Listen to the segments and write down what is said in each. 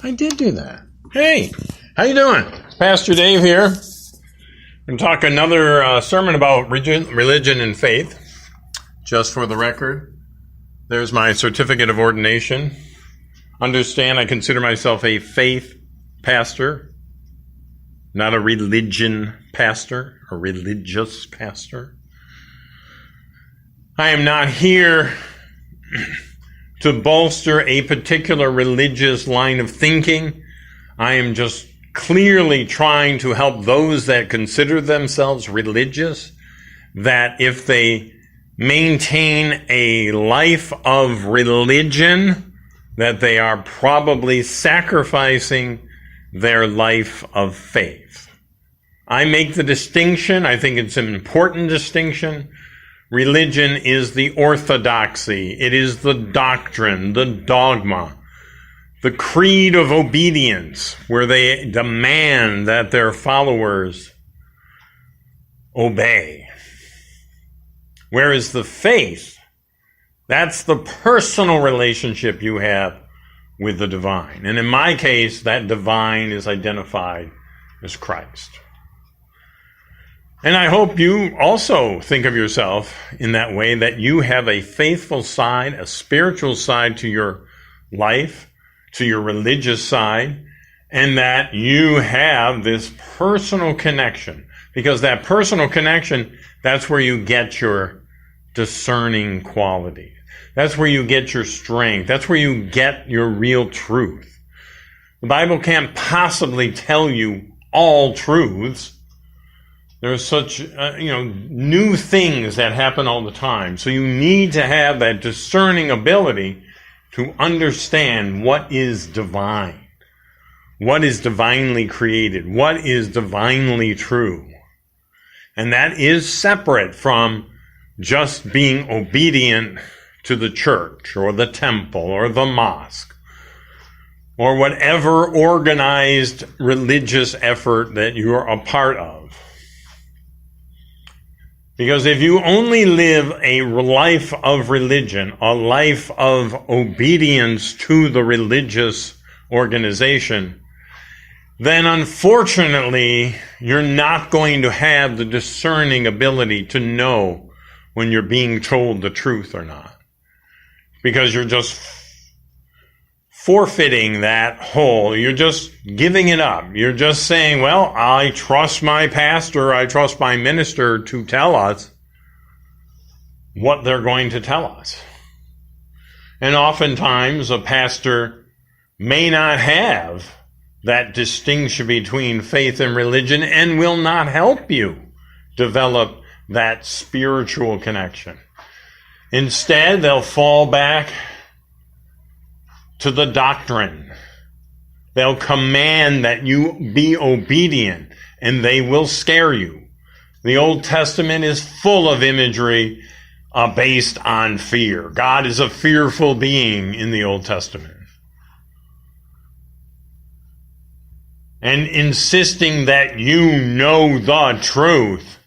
I did do that. Hey, how you doing? It's Pastor Dave here. I'm going to talk another sermon about religion and faith. Just for the record, there's my certificate of ordination. Understand, I consider myself a faith pastor, not a religion pastor, a religious pastor. I am not here to bolster a particular religious line of thinking. I am just clearly trying to help those that consider themselves religious, that if they maintain a life of religion, that they are probably sacrificing their life of faith. I make the distinction. I think it's an important distinction. Religion is the orthodoxy. It is the doctrine, the dogma, the creed of obedience, where they demand that their followers obey. Whereas the faith, that's the personal relationship you have with the divine. And in my case, that divine is identified as Christ. And I hope you also think of yourself in that way, that you have a faithful side, a spiritual side to your life, to your religious side, and that you have this personal connection. Because that personal connection, that's where you get your discerning quality. That's where you get your strength. That's where you get your real truth. The Bible can't possibly tell you all truths. There's such, new things that happen all the time. So you need to have that discerning ability to understand what is divine, what is divinely created, what is divinely true. And that is separate from just being obedient to the church or the temple or the mosque or whatever organized religious effort that you're a part of. Because if you only live a life of religion, a life of obedience to the religious organization, then unfortunately, you're not going to have the discerning ability to know when you're being told the truth or not. Because you're just forfeiting that whole. You're just giving it up. You're just saying, well, I trust my pastor, I trust my minister to tell us what they're going to tell us. And oftentimes a pastor may not have that distinction between faith and religion and will not help you develop that spiritual connection. Instead, they'll fall back to the doctrine. They'll command that you be obedient, and they will scare you. The Old Testament is full of imagery based on fear. God is a fearful being in the Old Testament. And insisting that you know the truth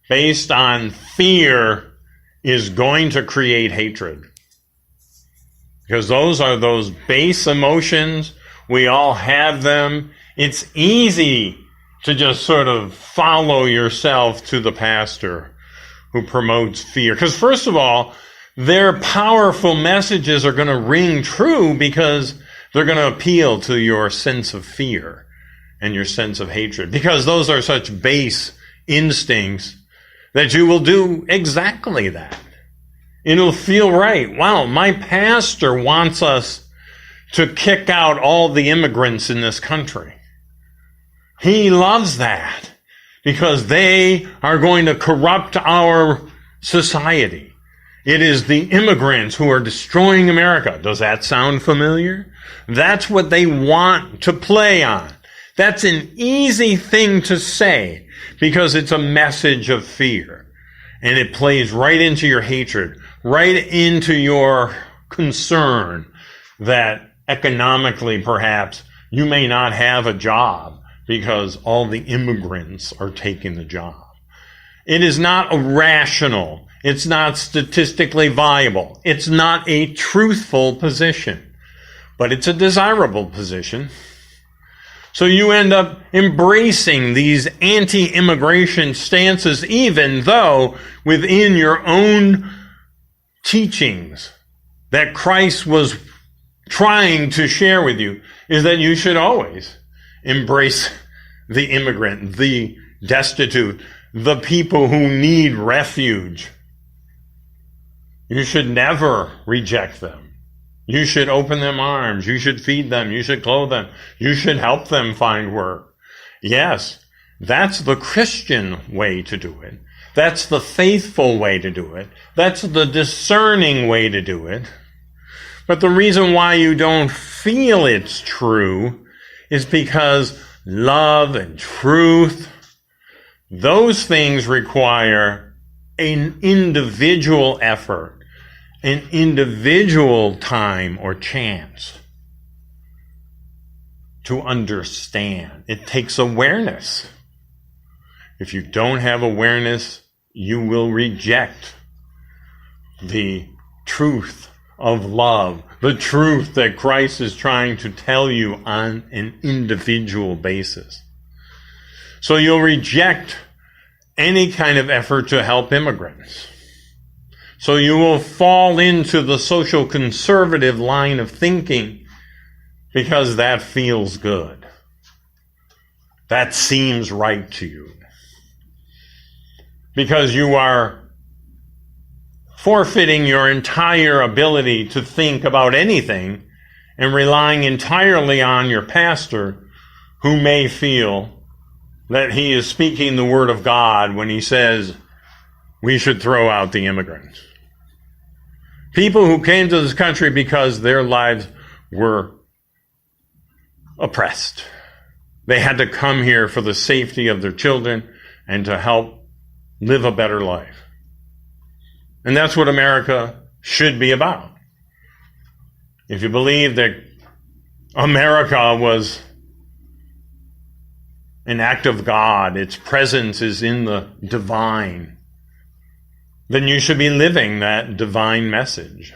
based on fear is going to create hatred. Because those are those base emotions. We all have them. It's easy to just sort of follow yourself to the pastor who promotes fear. Because first of all, their powerful messages are going to ring true because they're going to appeal to your sense of fear and your sense of hatred. Because those are such base instincts that you will do exactly that. It'll feel right. Wow, my pastor wants us to kick out all the immigrants in this country. He loves that because they are going to corrupt our society. It is the immigrants who are destroying America. Does that sound familiar? That's what they want to play on. That's an easy thing to say because it's a message of fear. And it plays right into your hatred, right into your concern that economically, perhaps, you may not have a job because all the immigrants are taking the job. It is not rational. It's not statistically viable. It's not a truthful position. but it's a desirable position. So you end up embracing these anti-immigration stances, even though within your own teachings that Christ was trying to share with you is that you should always embrace the immigrant, the destitute, the people who need refuge. You should never reject them. You should open them arms. You should feed them. You should clothe them. You should help them find work. Yes, that's the Christian way to do it. That's the faithful way to do it. That's the discerning way to do it. But the reason why you don't feel it's true is because love and truth, those things require an individual effort, an individual time or chance to understand. It takes awareness. If you don't have awareness, you will reject the truth of love, the truth that Christ is trying to tell you on an individual basis. So you'll reject any kind of effort to help immigrants. So you will fall into the social conservative line of thinking because that feels good. That seems right to you. Because you are forfeiting your entire ability to think about anything and relying entirely on your pastor, who may feel that he is speaking the word of God when he says we should throw out the immigrants. People who came to this country because their lives were oppressed. They had to come here for the safety of their children and to help live a better life. And that's what America should be about. If you believe that America was an act of God, its presence is in the divine, then you should be living that divine message.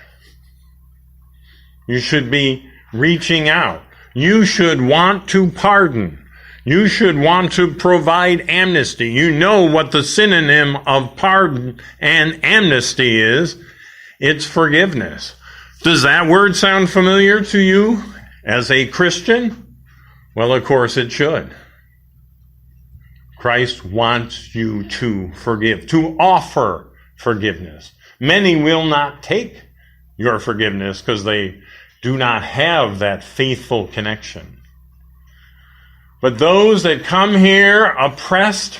You should be reaching out. You should want to pardon. You should want to provide amnesty. You know what the synonym of pardon and amnesty is. It's forgiveness. Does that word sound familiar to you as a Christian? Well, of course it should. Christ wants you to forgive, to offer forgiveness. Many will not take your forgiveness because they do not have that faithful connection. But those that come here oppressed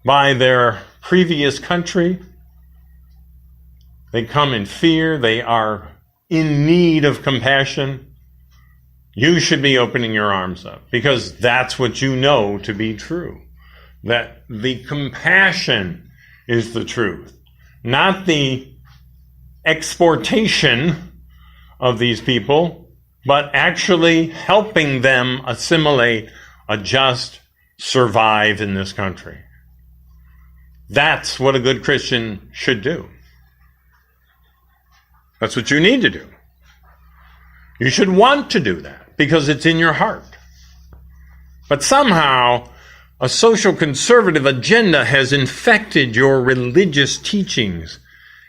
by their previous country, they come in fear, they are in need of compassion, you should be opening your arms up, because that's what you know to be true. That the compassion is the truth, not the exportation of these people, but actually helping them assimilate, adjust, survive in this country. That's what a good Christian should do. That's what you need to do. You should want to do that because it's in your heart. But somehow, a social conservative agenda has infected your religious teachings,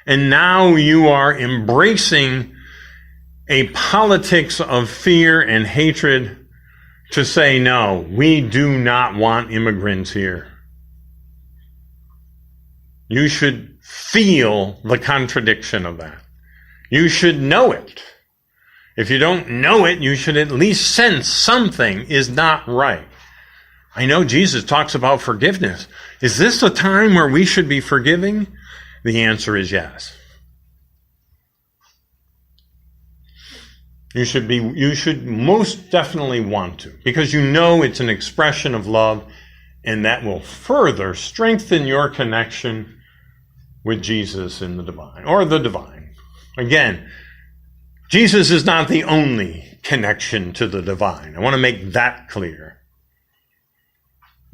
and now you are embracing a politics of fear and hatred to say, no, we do not want immigrants here. You should feel the contradiction of that. You should know it. If you don't know it, you should at least sense something is not right. I know Jesus talks about forgiveness. Is this a time where we should be forgiving? The answer is yes. You should most definitely want to, because you know it's an expression of love, and that will further strengthen your connection with Jesus in the divine, or the divine. Again, Jesus is not the only connection to the divine. I want to make that clear.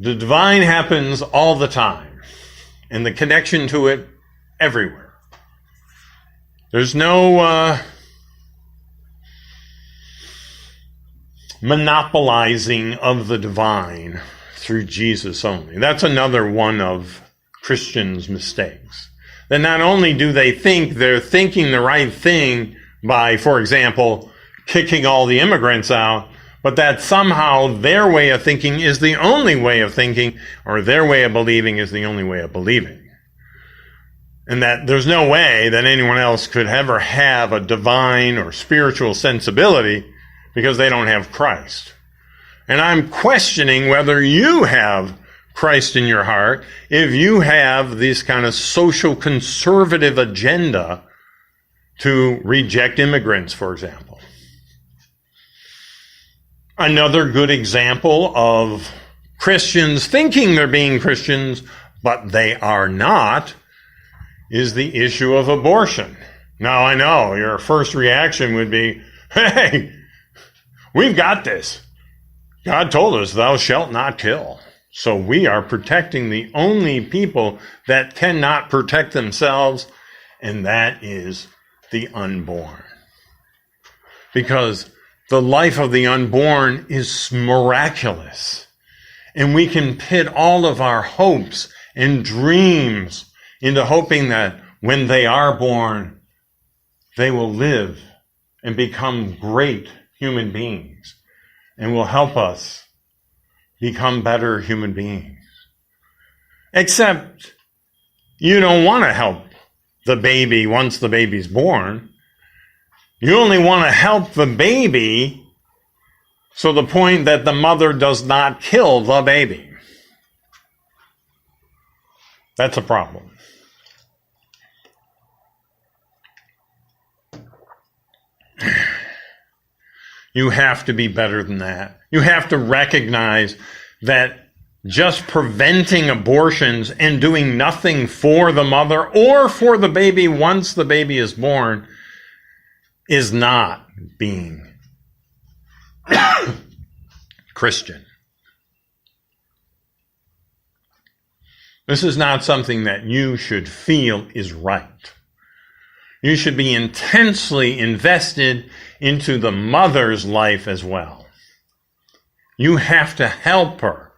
The divine happens all the time, and the connection to it everywhere. There's no monopolizing of the divine through Jesus only. That's another one of Christians' mistakes. That not only do they think they're thinking the right thing by, for example, kicking all the immigrants out, but that somehow their way of thinking is the only way of thinking, or their way of believing is the only way of believing. And that there's no way that anyone else could ever have a divine or spiritual sensibility because they don't have Christ. And I'm questioning whether you have Christ in your heart if you have this kind of social conservative agenda to reject immigrants, for example. Another good example of Christians thinking they're being Christians, but they are not, is the issue of abortion. Now, I know your first reaction would be, hey, we've got this. God told us, thou shalt not kill. So we are protecting the only people that cannot protect themselves, and that is the unborn. Because the life of the unborn is miraculous. And we can pit all of our hopes and dreams into hoping that when they are born, they will live and become great human beings and will help us become better human beings. Except you don't want to help the baby once the baby's born. You only want to help the baby so the point that the mother does not kill the baby. That's a problem. You have to be better than that. You have to recognize that just preventing abortions and doing nothing for the mother or for the baby once the baby is born is not being Christian. This is not something that you should feel is right. You should be intensely invested into the mother's life as well. You have to help her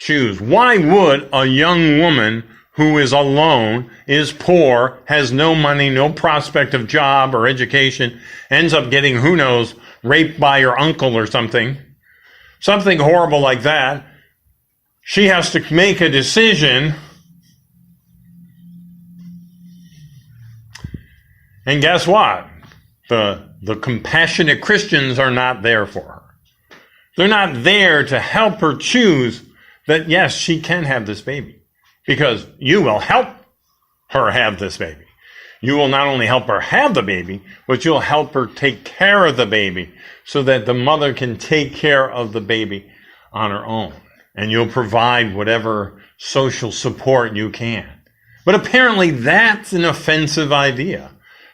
choose. Why would a young woman who is alone, is poor, has no money, no prospect of job or education, ends up getting, who knows, raped by her uncle or something horrible like that, she has to make a decision. And guess what? The compassionate Christians are not there for her. They're not there to help her choose that, yes, she can have this baby. Because you will help her have this baby. You will not only help her have the baby, but you'll help her take care of the baby so that the mother can take care of the baby on her own. And you'll provide whatever social support you can. But apparently that's an offensive idea.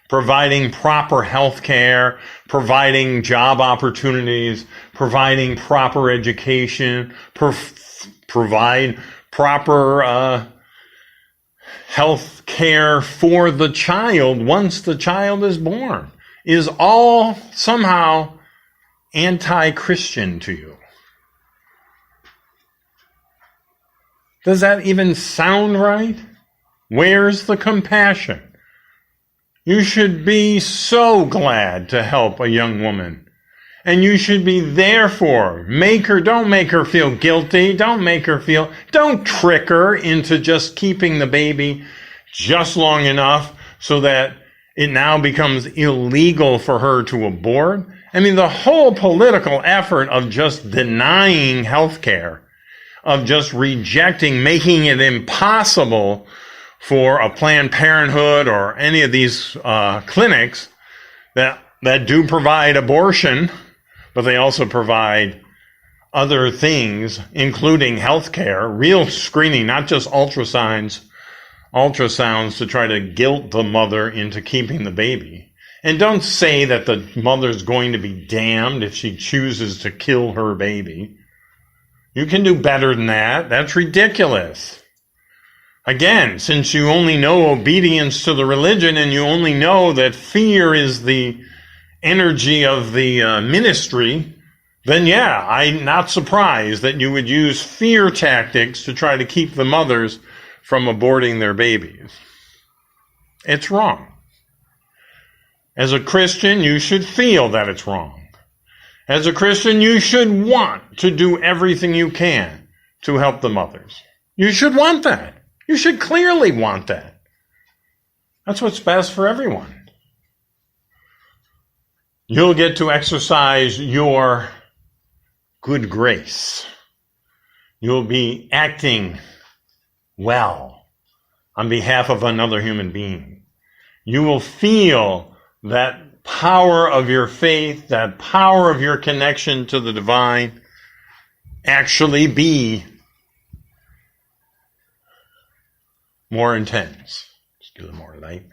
Providing proper health care, providing job opportunities, providing proper education, provide proper health care for the child once the child is born is all somehow anti-Christian to you. Does that even sound right? Where's the compassion? You should be so glad to help a young woman. And you should be there for her. Don't make her feel guilty. Don't trick her into just keeping the baby just long enough so that it now becomes illegal for her to abort. I mean, the whole political effort of just denying health care, of just rejecting, making it impossible for a Planned Parenthood or any of these clinics that do provide abortion, but they also provide other things, including health care, real screening, not just ultrasounds to try to guilt the mother into keeping the baby. And don't say that the mother's going to be damned if she chooses to kill her baby. You can do better than that. That's ridiculous. Again, since you only know obedience to the religion and you only know that fear is the energy of the ministry, then yeah, I'm not surprised that you would use fear tactics to try to keep the mothers from aborting their babies. It's wrong. As a Christian, you should feel that it's wrong. As a Christian, you should want to do everything you can to help the mothers. You should want that. You should clearly want that. That's what's best for everyone. You'll get to exercise your good grace. You'll be acting well on behalf of another human being. You will feel that power of your faith, that power of your connection to the divine, actually be more intense. Just give it more light.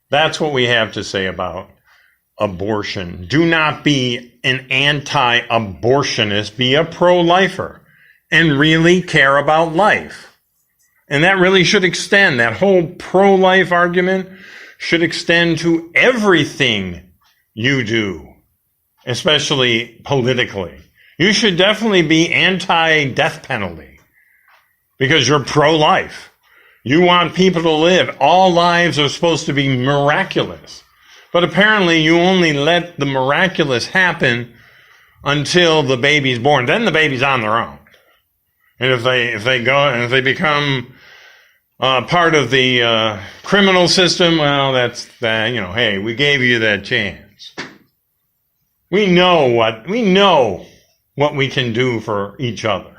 That's what we have to say about abortion. Do not be an anti-abortionist. Be a pro-lifer and really care about life. And that really should extend, that whole pro-life argument should extend to everything you do, especially politically. You should definitely be anti-death penalty because you're pro-life. You want people to live. All lives are supposed to be miraculous. But apparently you only let the miraculous happen until the baby's born. Then the baby's on their own. And if they become part of the criminal system, well, that's hey, we gave you that chance. We know what we can do for each other.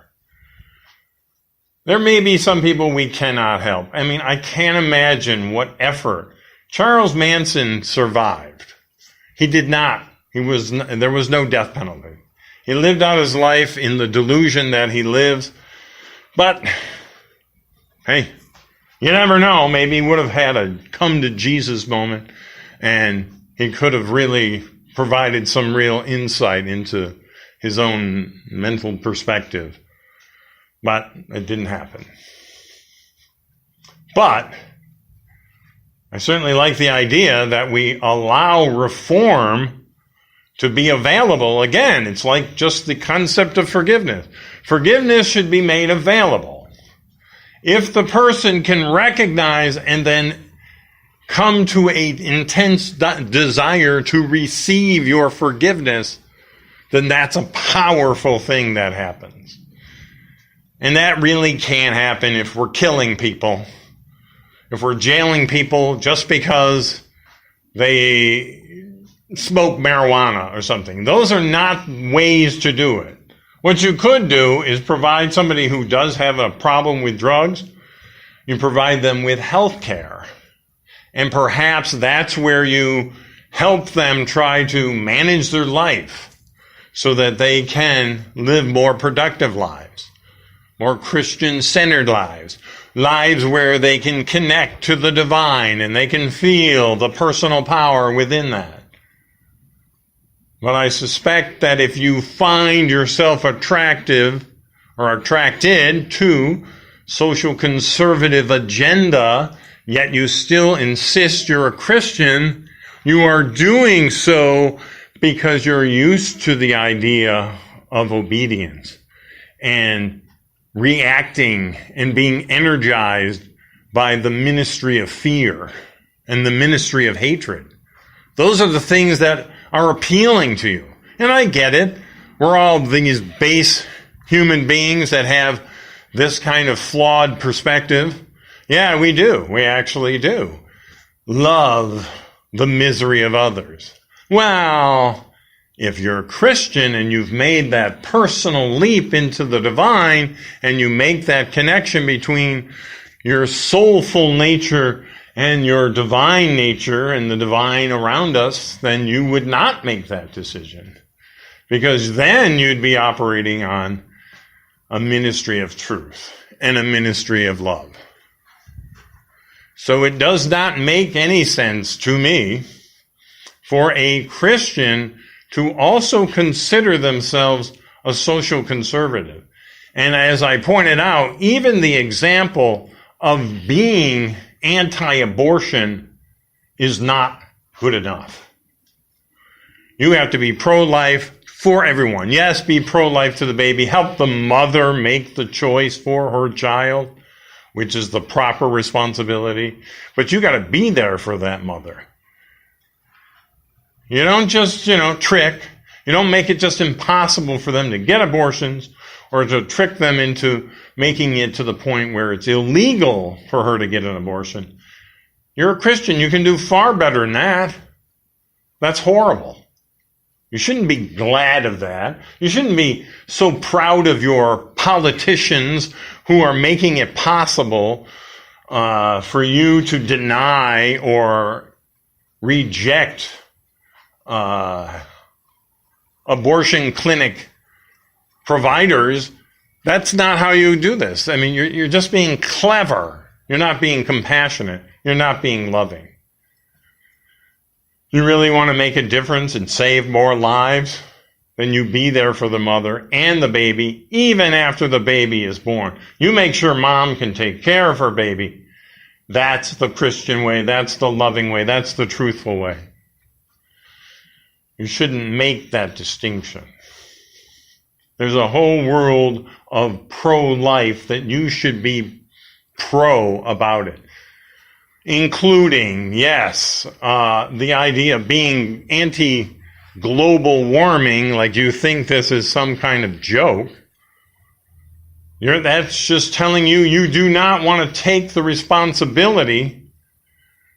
There may be some people we cannot help. I mean, I can't imagine what effort. Charles Manson survived. He did not. There was no death penalty. He lived out his life in the delusion that he lives. But, hey, you never know. Maybe he would have had a come to Jesus moment and he could have really provided some real insight into his own mental perspective. But it didn't happen. But I certainly like the idea that we allow reform to be available. Again, it's like just the concept of forgiveness. Forgiveness should be made available. If the person can recognize and then come to an intense desire to receive your forgiveness, then that's a powerful thing that happens. And that really can't happen if we're killing people, if we're jailing people just because they smoke marijuana or something. Those are not ways to do it. What you could do is provide somebody who does have a problem with drugs, you provide them with health care. And perhaps that's where you help them try to manage their life so that they can live more productive lives, more Christian-centered lives, lives where they can connect to the divine and they can feel the personal power within that. But I suspect that if you find yourself attractive or attracted to social conservative agenda, yet you still insist you're a Christian, you are doing so because you're used to the idea of obedience and reacting and being energized by the ministry of fear and the ministry of hatred. Those are the things that are appealing to you. And I get it. We're all these base human beings that have this kind of flawed perspective. Yeah, we do. We actually do. Love the misery of others. Well, if you're a Christian and you've made that personal leap into the divine and you make that connection between your soulful nature and your divine nature and the divine around us, then you would not make that decision. Because then you'd be operating on a ministry of truth and a ministry of love. So it does not make any sense to me for a Christian to also consider themselves a social conservative. And as I pointed out, even the example of being anti-abortion is not good enough. You have to be pro-life for everyone. Yes, be pro-life to the baby. Help the mother make the choice for her child, which is the proper responsibility. But you got to be there for that mother. You don't just, trick. You don't make it just impossible for them to get abortions or to trick them into making it to the point where it's illegal for her to get an abortion. You're a Christian. You can do far better than that. That's horrible. You shouldn't be glad of that. You shouldn't be so proud of your politicians who are making it possible for you to deny or reject abortion clinic providers. That's not how you do this. I mean, you're just being clever. You're not being compassionate. You're not being loving. You really want to make a difference and save more lives? Then you be there for the mother and the baby, even after the baby is born. You make sure mom can take care of her baby. That's the Christian way. That's the loving way. That's the truthful way. You shouldn't make that distinction. There's a whole world of pro-life that you should be pro about it. Including, yes, the idea of being anti-global warming, like you think this is some kind of joke. That's just telling you do not want to take the responsibility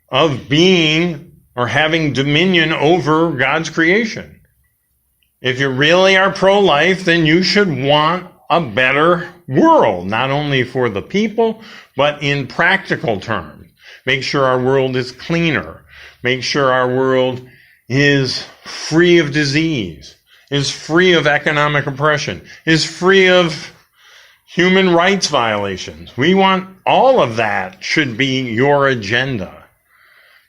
of being or having dominion over God's creation. If you really are pro-life, then you should want a better world, not only for the people, but in practical terms. Make sure our world is cleaner. Make sure our world is free of disease, is free of economic oppression, is free of human rights violations. We want all of that should be your agenda.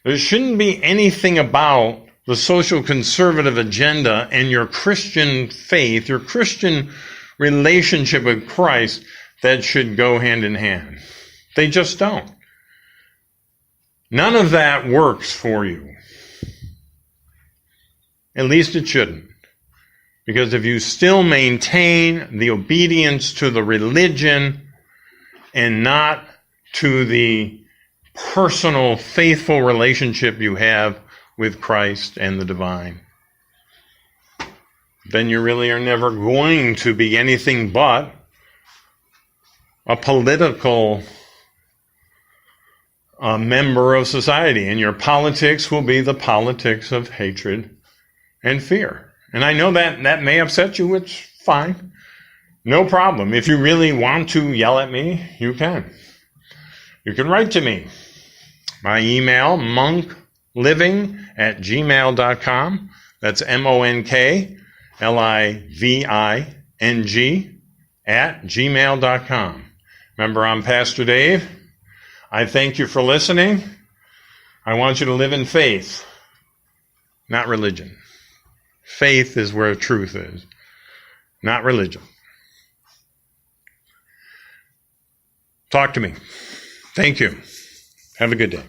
There shouldn't be anything about the social conservative agenda and your Christian faith, your Christian relationship with Christ that should go hand in hand. They just don't. None of that works for you. At least it shouldn't. Because if you still maintain the obedience to the religion and not to the personal, faithful relationship you have with Christ and the divine, then you really are never going to be anything but a political member of society, and your politics will be the politics of hatred and fear. And I know that may upset you. It's fine. No problem. If you really want to yell at me, you can. You can write to me. My email, monkliving@gmail.com. That's monkliving@gmail.com. Remember, I'm Pastor Dave. I thank you for listening. I want you to live in faith, not religion. Faith is where truth is, not religion. Talk to me. Thank you. Have a good day.